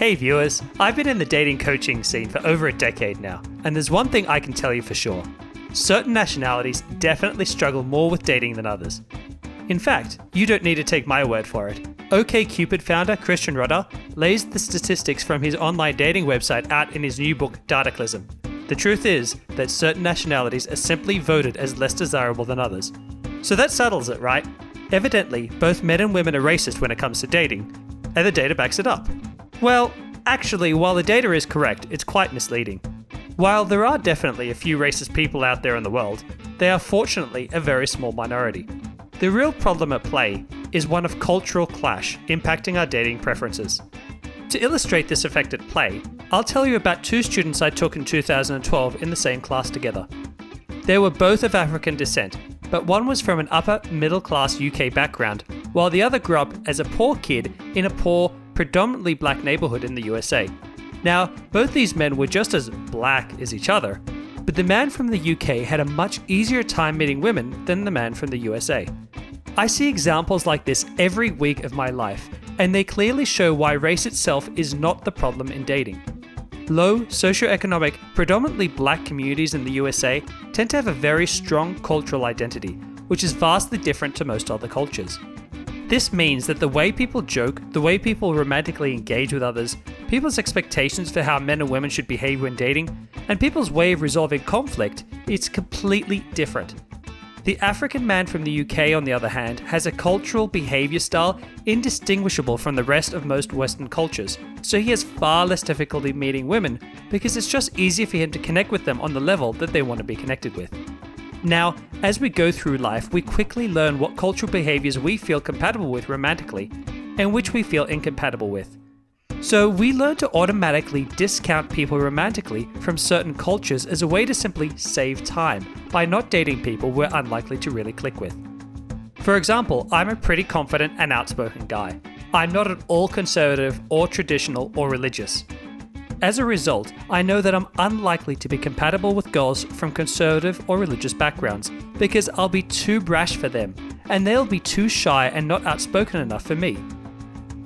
Hey viewers, I've been in the dating coaching scene for over a decade now, and there's one thing I can tell you for sure. Certain nationalities definitely struggle more with dating than others. In fact, you don't need to take my word for it. OkCupid founder Christian Rudder lays the statistics from his online dating website out in his new book, Dataclysm. The truth is that certain nationalities are simply voted as less desirable than others. So that settles it, right? Evidently, both men and women are racist when it comes to dating, and the data backs it up. Well, actually, while the data is correct, it's quite misleading. While there are definitely a few racist people out there in the world, they are fortunately a very small minority. The real problem at play is one of cultural clash impacting our dating preferences. To illustrate this effect at play, I'll tell you about two students I took in 2012 in the same class together. They were both of African descent, but one was from an upper middle class UK background, while the other grew up as a poor kid in a poor, predominantly black neighborhood in the USA. Now, both these men were just as black as each other, but the man from the UK had a much easier time meeting women than the man from the USA. I see examples like this every week of my life, and they clearly show why race itself is not the problem in dating. Low socioeconomic, predominantly black communities in the USA tend to have a very strong cultural identity, which is vastly different to most other cultures. This means that the way people joke, the way people romantically engage with others, people's expectations for how men and women should behave when dating, and people's way of resolving conflict is completely different. The African man from the UK, on the other hand, has a cultural behavior style indistinguishable from the rest of most Western cultures, so he has far less difficulty meeting women because it's just easier for him to connect with them on the level that they want to be connected with. Now, as we go through life, we quickly learn what cultural behaviors we feel compatible with romantically, and which we feel incompatible with. So we learn to automatically discount people romantically from certain cultures as a way to simply save time by not dating people we're unlikely to really click with. For example, I'm a pretty confident and outspoken guy. I'm not at all conservative or traditional or religious. As a result, I know that I'm unlikely to be compatible with girls from conservative or religious backgrounds because I'll be too brash for them, and they'll be too shy and not outspoken enough for me.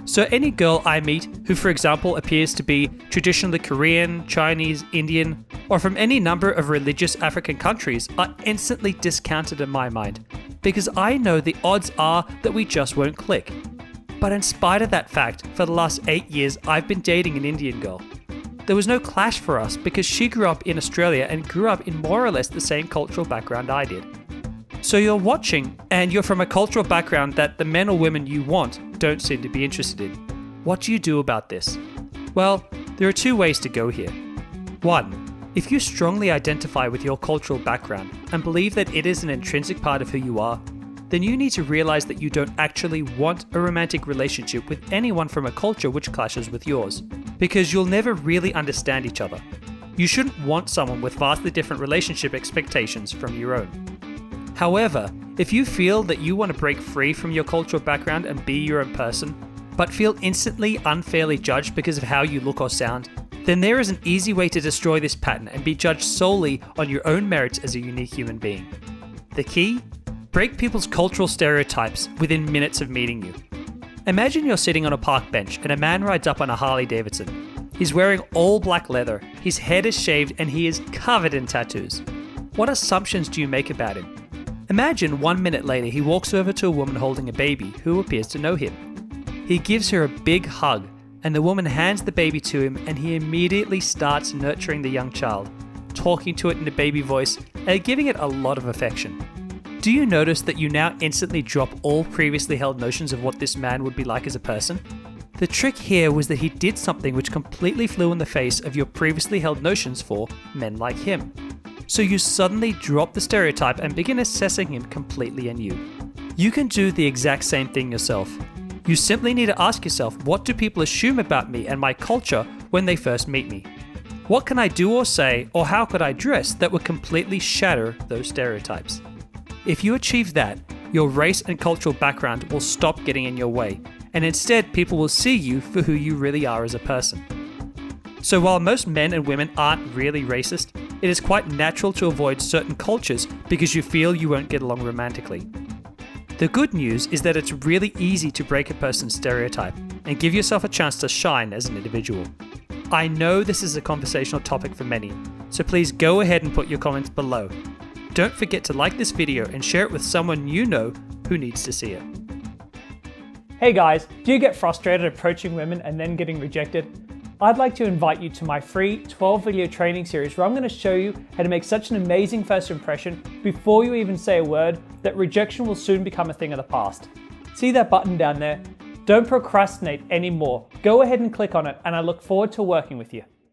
So any girl I meet who, for example, appears to be traditionally Korean, Chinese, Indian, or from any number of religious African countries are instantly discounted in my mind, because I know the odds are that we just won't click. But in spite of that fact, for the last 8 years I've been dating an Indian girl. There was no clash for us because she grew up in Australia and grew up in more or less the same cultural background I did. So you're watching and you're from a cultural background that the men or women you want don't seem to be interested in. What do you do about this? Well, there are two ways to go here. One, if you strongly identify with your cultural background and believe that it is an intrinsic part of who you are, then you need to realize that you don't actually want a romantic relationship with anyone from a culture which clashes with yours, because you'll never really understand each other. You shouldn't want someone with vastly different relationship expectations from your own. However, if you feel that you want to break free from your cultural background and be your own person, but feel instantly unfairly judged because of how you look or sound, then there is an easy way to destroy this pattern and be judged solely on your own merits as a unique human being. The key? Break people's cultural stereotypes within minutes of meeting you. Imagine you're sitting on a park bench and a man rides up on a Harley Davidson. He's wearing all black leather, his head is shaved, and he is covered in tattoos. What assumptions do you make about him? Imagine 1 minute later he walks over to a woman holding a baby who appears to know him. He gives her a big hug, and the woman hands the baby to him, and he immediately starts nurturing the young child, talking to it in a baby voice and giving it a lot of affection. Do you notice that you now instantly drop all previously held notions of what this man would be like as a person? The trick here was that he did something which completely flew in the face of your previously held notions for men like him. So you suddenly drop the stereotype and begin assessing him completely anew. You can do the exact same thing yourself. You simply need to ask yourself, what do people assume about me and my culture when they first meet me? What can I do or say, or how could I dress that would completely shatter those stereotypes? If you achieve that, your race and cultural background will stop getting in your way, and instead people will see you for who you really are as a person. So while most men and women aren't really racist, it is quite natural to avoid certain cultures because you feel you won't get along romantically. The good news is that it's really easy to break a person's stereotype. and give yourself a chance to shine as an individual. I know this is a conversational topic for many, so please go ahead and put your comments below. Don't forget to like this video and share it with someone you know who needs to see it. Hey guys, do you get frustrated approaching women and then getting rejected? I'd like to invite you to my free 12-video training series where I'm going to show you how to make such an amazing first impression before you even say a word that rejection will soon become a thing of the past. See that button down there? Don't procrastinate anymore. Go ahead and click on it, and I look forward to working with you.